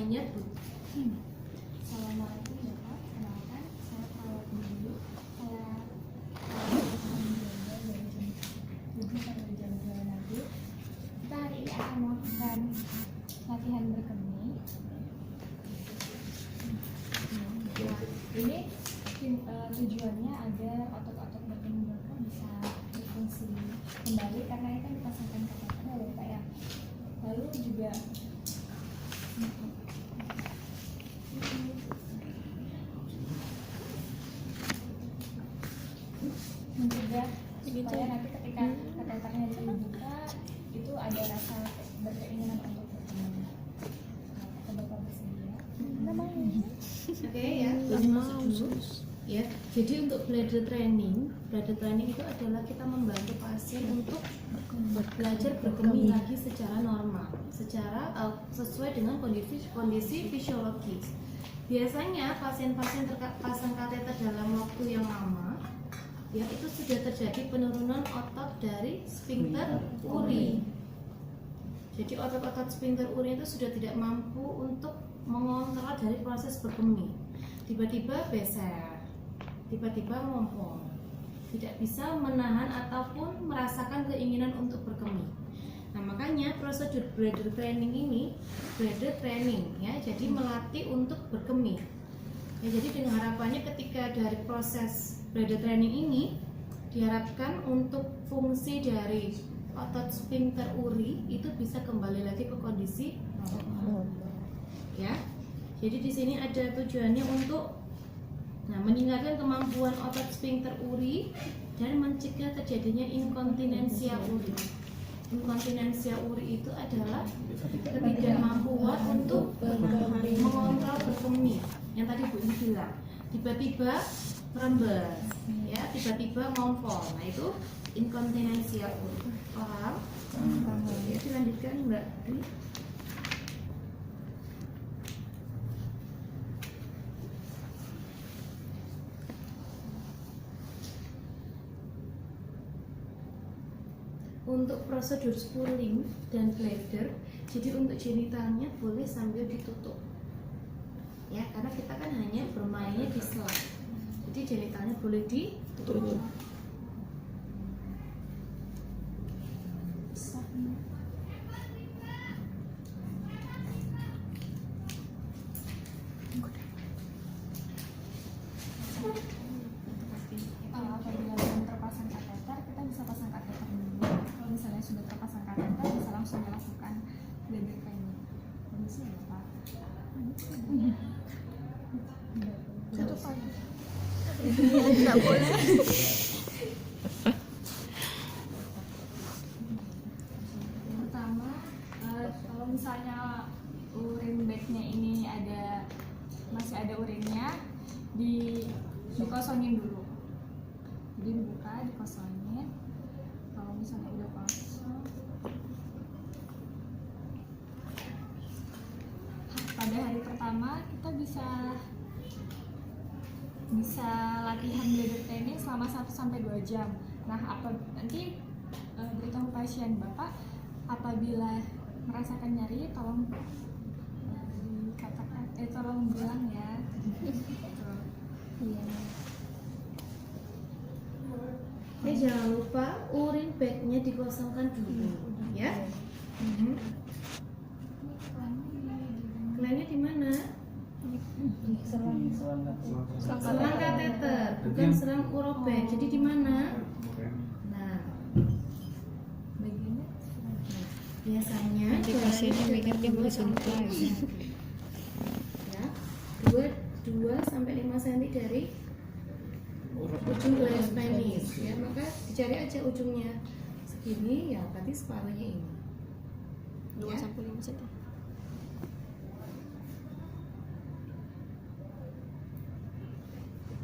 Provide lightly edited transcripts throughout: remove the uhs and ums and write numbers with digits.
lainnya, Bu. Assalamualaikum Bapak, kenalkan saya perawat Dulu. Saya dari jam 7 sampai jam 2 nanti. Kita hari ini akan melakukan latihan berkemih. Nah, ini tujuannya agar otot-otot berkemih Bapak bisa berfungsi kembali karena ini kan dipasangkan kateter ya Bapak ya. Lalu juga mencegah supaya nanti ketika kateternya dibuka itu ada rasa berkeinginan untuk berkembang. Apa Bapak bersedia? Oke ya, ini masuk dulu. Ya, jadi untuk bladder training itu adalah kita membantu pasien untuk belajar berkemih lagi secara normal, secara sesuai dengan kondisi fisiologis. Biasanya pasien-pasien terpasang kateter dalam waktu yang lama, ya itu sudah terjadi penurunan otot dari sphincter uri. Jadi otot-otot sphincter uri itu sudah tidak mampu untuk mengontrol dari proses berkemih. Tiba-tiba beser, tiba-tiba ngompol, tidak bisa menahan ataupun merasakan keinginan untuk berkemih. Nah, makanya prosedur bladder training ini bladder training ya, jadi melatih untuk berkemih. Ya, jadi dengan harapannya ketika dari proses bladder training ini diharapkan untuk fungsi dari otot sphincter uri itu bisa kembali lagi ke kondisi normal. Ya. Jadi di sini ada tujuannya untuk meningkatkan kemampuan otot sphincter uri dan mencegah terjadinya inkontinensia uri. Inkontinensia uri itu adalah ketidakmampuan untuk mengontrol berkemih. Yang tadi Bu ini bilang, tiba-tiba merembes, ya, tiba-tiba ngompol. Nah itu inkontinensia uri. Paham? Ya, dilanjutkan Mbak Dwi. Untuk prosedur spooling dan bladder, jadi untuk genitalnya boleh sambil ditutup, ya, karena kita kan hanya bermainnya di sela, jadi genitalnya boleh ditutup. Apabila belum terpasang kateter, kita bisa pasang kateter dulu. Kalau misalnya sudah terpasang kateter, bisa langsung dilakukan bladder training. Bisa ya Pak? Satu pagi. Tidak boleh. Yang pertama, kalau misalnya urin bagnya ini masih ada urinnya, dikosongin dulu. Jadi dibuka, dikosongin. Kalau misalnya udah kosong, pada hari pertama kita bisa latihan bladder training selama 1-2 jam. Nah, nanti beritahu pasien Bapak apabila merasakan nyeri, tolong dikatakan, tolong bilang ya. Iya. Jangan lupa urin bagnya dikosongkan dulu, ya. Kelannya di mana? Selang kateter, bukan selang urobag. Jadi di mana? Nah, Bagiannya biasanya Dikasihnya mikir dia mau suntik. ya, 2-5 cm dari ujung glans penis, ya, maka dicari aja ujungnya segini, ya berarti separuhnya ini. 2-5 cm.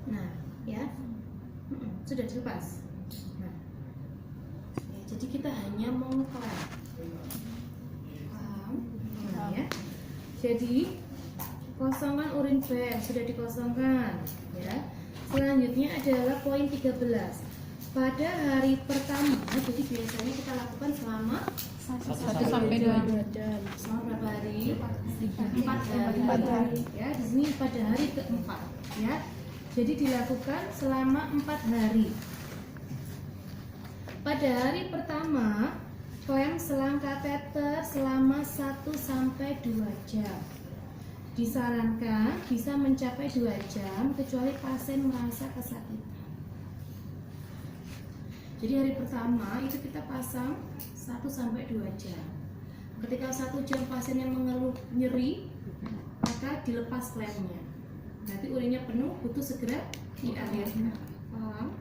Nah, ya, sudah dilepas. Nah, ya, jadi kita hanya mengklep. Paham? Nah, ya. Jadi kosongan urin bag sudah dikosongkan, ya. Selanjutnya adalah poin 13. Pada hari pertama, jadi biasanya kita lakukan selama 1-2 jam. selama berapa hari? 4 hari. hari. Ya, di sini pada hari keempat. Ya, jadi dilakukan selama 4 hari. Pada hari pertama, klem selang kateter selama 1-2 jam. Disarankan bisa mencapai 2 jam kecuali pasien merasa kesakitan. Jadi hari pertama itu kita pasang 1-2 jam. Ketika 1 jam pasien yang mengeluh nyeri, maka dilepas klemnya. Nanti urinnya penuh, butuh segera dialirkan. Paham?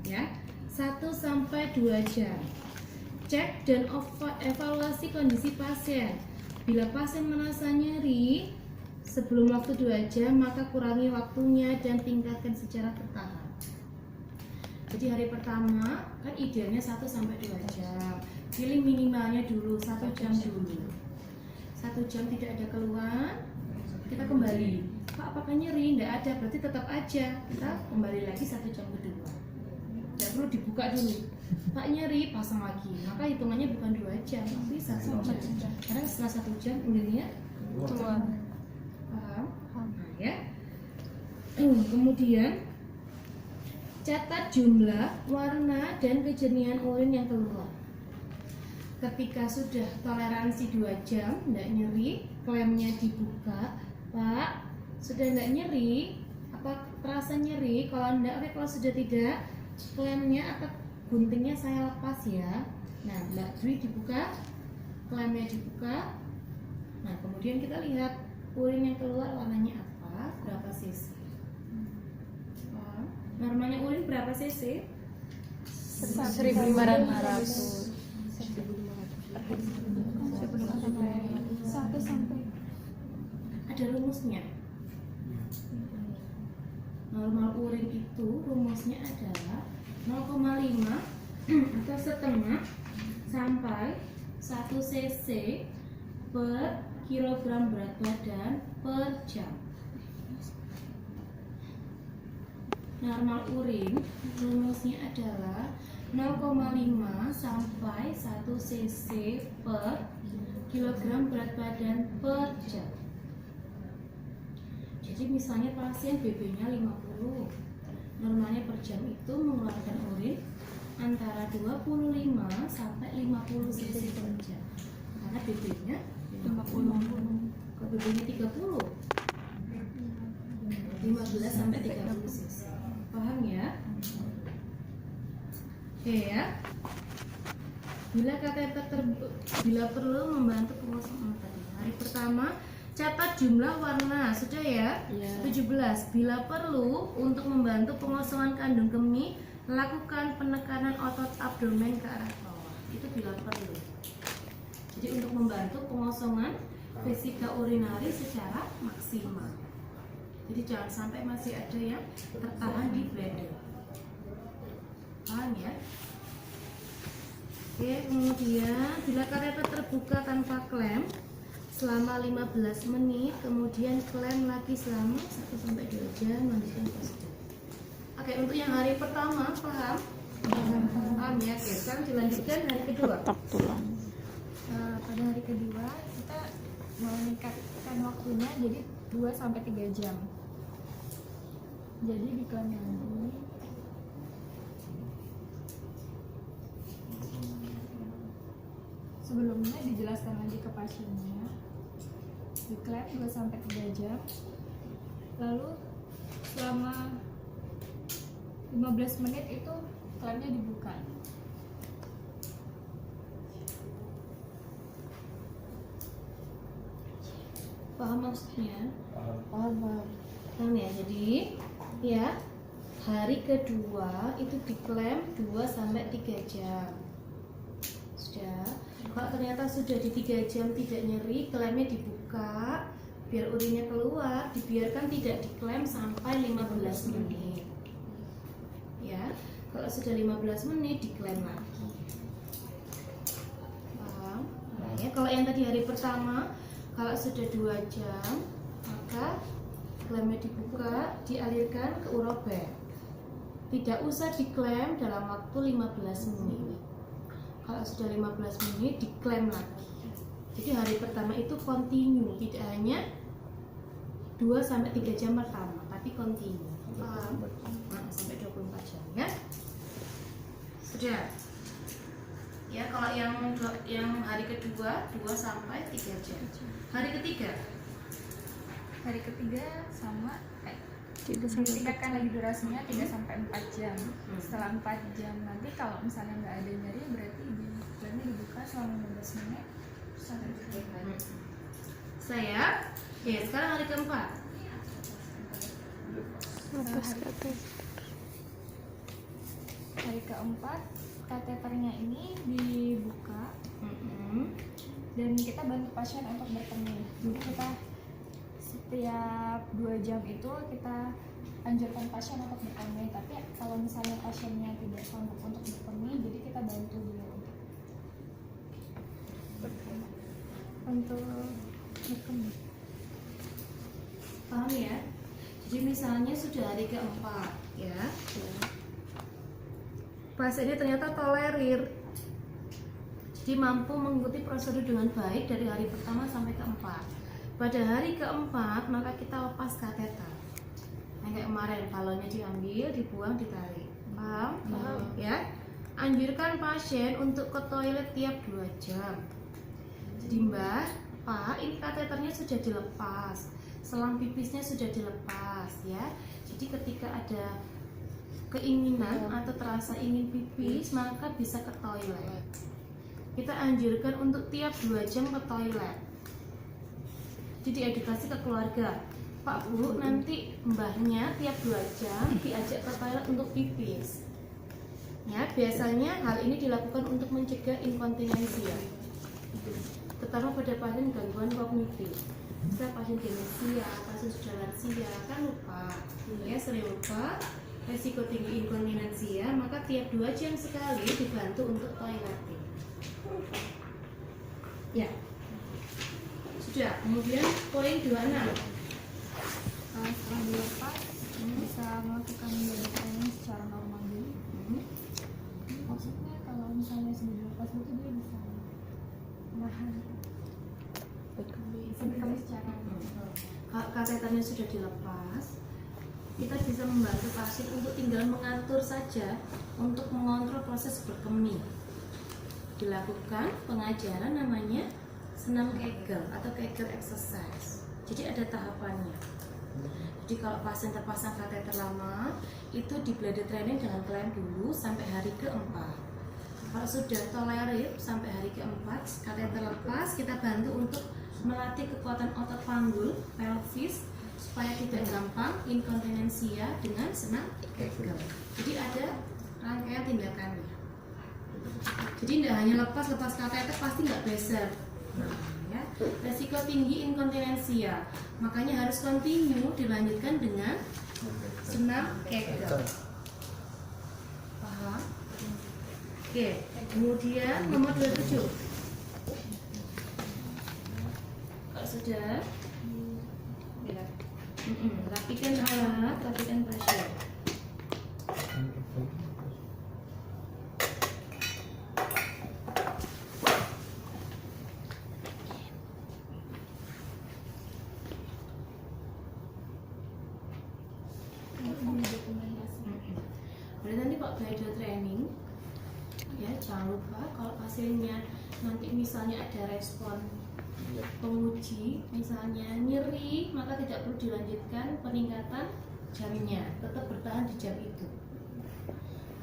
Ya, 1-2 jam. Cek dan evaluasi kondisi pasien. Bila pasien merasa nyeri sebelum waktu 2 jam, maka kurangi waktunya dan tingkatkan secara bertahap. Jadi hari pertama kan idealnya 1-2 jam. Pilih minimalnya dulu 1 jam dulu. 1 jam tidak ada keluhan, kita kembali. Pak, apakah nyeri? Tidak ada, berarti tetap aja. Kita kembali lagi 1 jam kedua. Tidak perlu dibuka dulu. Pak, nyeri, pasang lagi. Maka hitungannya bukan 2 jam, tapi 1 jam. Karena setelah 1 jam urinnya keluar. Paham? Nah, ya. Kemudian catat jumlah, warna, dan kejernihan urin yang keluar. Ketika sudah toleransi 2 jam, tidak nyeri, klemnya dibuka. Pak, sudah tidak nyeri? Apa terasa nyeri? Kalau tidak, oke. Kalau sudah tidak, klemnya atau guntingnya saya lepas ya. Nah, Mbak Dwi dibuka, klemnya dibuka. Nah, kemudian kita lihat urin yang keluar warnanya apa, berapa cc. Normalnya urin berapa cc? 1.500. 1 sampai. Ada rumusnya. Normal urin itu rumusnya adalah 0,5 atau setengah sampai 1 cc per kilogram berat badan per jam. Normal urin rumusnya adalah 0,5 sampai 1 cc per kilogram berat badan per jam. Jadi misalnya pasien BB-nya 50, normalnya per jam itu mengeluarkan urin antara 25 sampai 50 cc per jam. Karena BB-nya 50. Kalau BB-nya 30, 15 sampai 30 cc. Paham ya? Oke ya. Bila perlu membantu pengosongan tadi. Hari pertama catat jumlah warna, sudah ya? 17. Bila perlu untuk membantu pengosongan kandung kemih, lakukan penekanan otot abdomen ke arah bawah. Itu bila perlu. Jadi untuk membantu pengosongan vesika urinari secara maksimal. Jadi jangan sampai masih ada yang tertahan di bladder. Paham ya? Oke, kemudian bila kateter terbuka tanpa klem selama 15 menit, kemudian klem lagi selama 1-2 jam, lanjutkan prosedur. Oke, untuk yang hari pertama, paham? Paham ya? Oke, sekarang dilanjutkan hari kedua. Pada hari kedua kita meningkatkan waktunya jadi 2-3 jam. Jadi di klem lagi. Sebelumnya dijelaskan lagi ke pasiennya. Di klem 2-3 jam. Lalu selama 15 menit itu klemnya dibuka. Paham maksudnya? Paham ya? Jadi ya, hari kedua itu diklem 2-3 jam. Sudah. Kalau ternyata sudah di 3 jam tidak nyeri, klemnya dibuka biar urinnya keluar, dibiarkan tidak diklem sampai 15 menit. Ya, kalau sudah 15 menit diklem lagi. Paham? Nah, ya, kalau yang tadi hari pertama, kalau sudah 2 jam, maka klemnya dibuka, dialirkan ke urober. Tidak usah diklem dalam waktu 15 menit. Kalau sudah 15 menit diklem lagi. Jadi hari pertama itu continue, tidak hanya 2 sampai 3 jam pertama, tapi continue. Paham? Nah, sampai 24 jam ya. Sudah. Ya, kalau yang hari kedua 2 sampai 3 jam. Hari ketiga Hari ketiga sama Tidak sampai ditingkatkan lagi durasinya 3 sampai 4 jam. Setelah 4 jam nanti kalau misalnya nggak ada nyeri berarti bulannya dibuka selama 15 menit. Terus sampai saya. Oke, sekarang hari keempat. lepas kateter. hari keempat kateternya ini dibuka dan kita bantu pasien untuk berkemih. Jadi kita setiap 2 jam itu kita anjurkan pasien untuk berkemih. Tapi kalau misalnya pasiennya tidak sanggup untuk berkemih, jadi kita bantu beliau untuk berkemih. Paham ya? Jadi misalnya sudah hari keempat ya, pasiennya ternyata tolerir, jadi mampu mengikuti prosedur dengan baik dari hari pertama sampai keempat. Pada hari keempat maka kita lepas kateter. Nah, kayak kemarin balonnya diambil, dibuang, ditarik. Paham? Paham ya? Anjurkan pasien untuk ke toilet tiap 2 jam. Jadi Mbak, Pak, ini kateternya sudah dilepas, selang pipisnya sudah dilepas ya. Jadi ketika ada keinginan atau terasa ingin pipis maka bisa ke toilet. Kita anjurkan untuk tiap 2 jam ke toilet. Jadi edukasi ke keluarga, Pak Bu, nanti mbahnya tiap 2 jam diajak ke toilet untuk pipis. Ya, biasanya hal ini dilakukan untuk mencegah inkontinensia, terutama pada pasien gangguan kognitif. Misalnya pasien demensia, pasien sudah lansia, kan lupa, ya sering lupa, resiko tinggi inkontinensia, maka tiap 2 jam sekali dibantu untuk toileting. Ya, sudah. Kemudian poin 26. Setelah dilepas bisa melakukan body training secara normal dulu. Maksudnya kalau misalnya sudah dilepas itu dia bisa menahan berkemih secara Kateternya sudah dilepas, kita bisa membantu pasien untuk tinggal mengatur saja untuk mengontrol proses berkemih. Dilakukan pengajaran namanya senam Kegel atau Kegel exercise. Jadi ada tahapannya. Jadi kalau pasien terpasang kateter lama, itu di bladder training dengan clamp dulu sampai hari keempat. Kalau sudah tolerir sampai hari keempat, kateter lepas, kita bantu untuk melatih kekuatan otot panggul, pelvis, supaya tidak gampang inkontinensia dengan senam Kegel. Jadi ada rangkaian tindakannya. Jadi tidak hanya lepas kateter pasti nggak beser. Ya, resiko tinggi inkontinensia, makanya harus continue dilanjutkan dengan senam Kegel. Paham? Oke, kemudian nomor 27. Kalau sudah ya, rapikan alat, rapikan pasien. Boleh nanti Pak bladder training ya, jangan lupa kalau pasiennya nanti misalnya ada respon penguji, misalnya nyeri, maka tidak perlu dilanjutkan peningkatan jamnya, tetap bertahan di jam itu.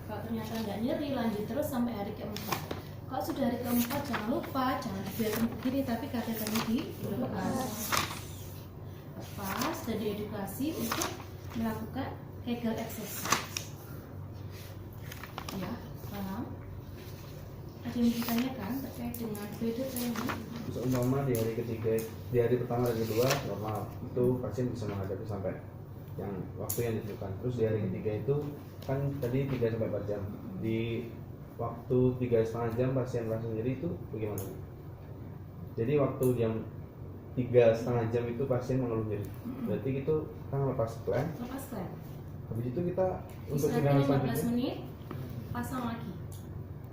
Kalau ternyata nggak nyeri, lanjut terus sampai hari keempat. Kalau sudah hari keempat, jangan lupa, jangan dibiarkan begini, tapi kateternya dilepas, dan diedukasi untuk melakukan Kegel exercise. Ya, paham? Ada yang ditanyakan terkait dengan bladder training? Seumpama di hari ketiga, di hari pertama dan kedua normal, itu pasien bisa menghadapi sampai yang waktu yang ditentukan. Terus di hari ketiga itu kan tadi 3 sampai 4 jam. Di waktu 3,5 jam pasien sendiri itu bagaimana? Jadi waktu jam 3,5 jam itu pasien mengeluh nyeri. Berarti itu kan lepas clamp. Lepas clamp. Habis itu kita untuk Istirahatnya tindakan 15 menit, pasang lagi.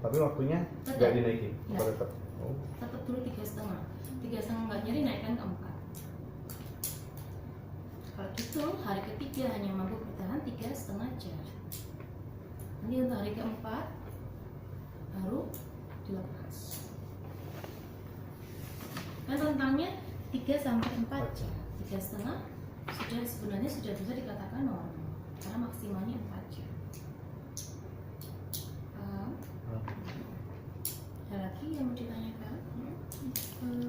tapi waktunya Tetap. nggak dinaikin. Ya. Apa tetap? Oh. Tetap dulu 3,5. 3,5 nggak nyeri, naikkan ke 4. Jantung hari ketiga hanya mampu bertahan 3,5 jam. Nanti untuk hari keempat baru dilepas. Kan rentangnya 3-4 jam. 3,5 sudah sebenarnya sudah bisa dikatakan normal karena maksimalnya 4 jam. Ada lagi yang mau ditanyakan?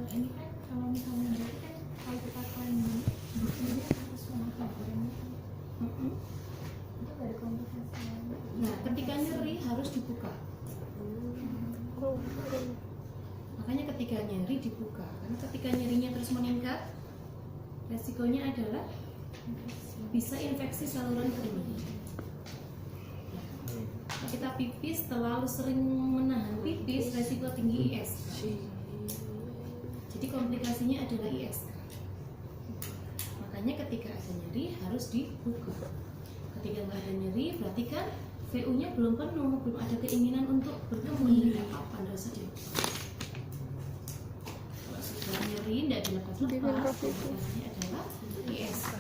Ini kan kalau misalnya berarti kan kalau kita climbing ini harus memakai itu gak ada komplikasi. Nah, ketika nyeri harus dibuka. Makanya ketika nyeri dibuka, karena ketika nyerinya terus meningkat, resikonya adalah bisa infeksi saluran kemih. Kita pipis terlalu sering menahan pipis, resiko tinggi ISK. Jadi komplikasinya adalah ISK. Makanya ketika ada nyeri harus dibuka. Ketika nggak ada nyeri berarti kan VU-nya belum penuh, belum ada keinginan untuk berkembang. Apa-apa harus saja. Kalau sudah nyeri tidak dilepas-lepas, komplikasinya adalah ISK.